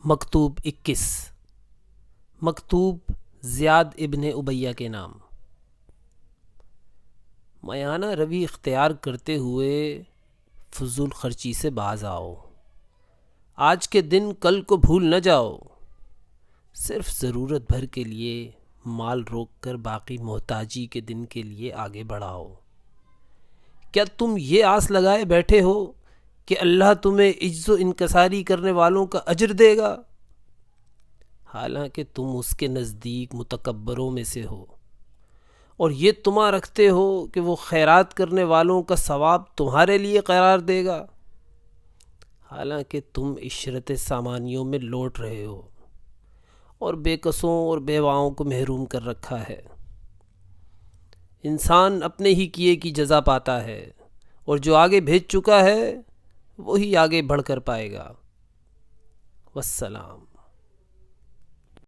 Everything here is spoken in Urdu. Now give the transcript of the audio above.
مکتوب 21 مکتوب زیاد ابن امیہ کے نام۔ میانہ روی اختیار کرتے ہوئے فضول خرچی سے باز آؤ۔ آج کے دن کل کو بھول نہ جاؤ۔ صرف ضرورت بھر کے لیے مال روک کر باقی محتاجی کے دن کے لیے آگے بڑھاؤ۔ کیا تم یہ آس لگائے بیٹھے ہو کہ اللہ تمہیں عجز و انکساری کرنے والوں کا اجر دے گا؟ حالانکہ تم اس کے نزدیک متکبروں میں سے ہو، اور یہ طمع رکھتے ہو کہ وہ خیرات کرنے والوں کا ثواب تمہارے لیے قرار دے گا، حالانکہ تم عشرت سامانیوں میں لوٹ رہے ہو اور بے کسوں اور بیواؤں کو محروم کر رکھا ہے۔ انسان اپنے ہی کیے کی جزا پاتا ہے، اور جو آگے بھیج چکا ہے وہی آگے بڑھ کر پائے گا۔ والسلام۔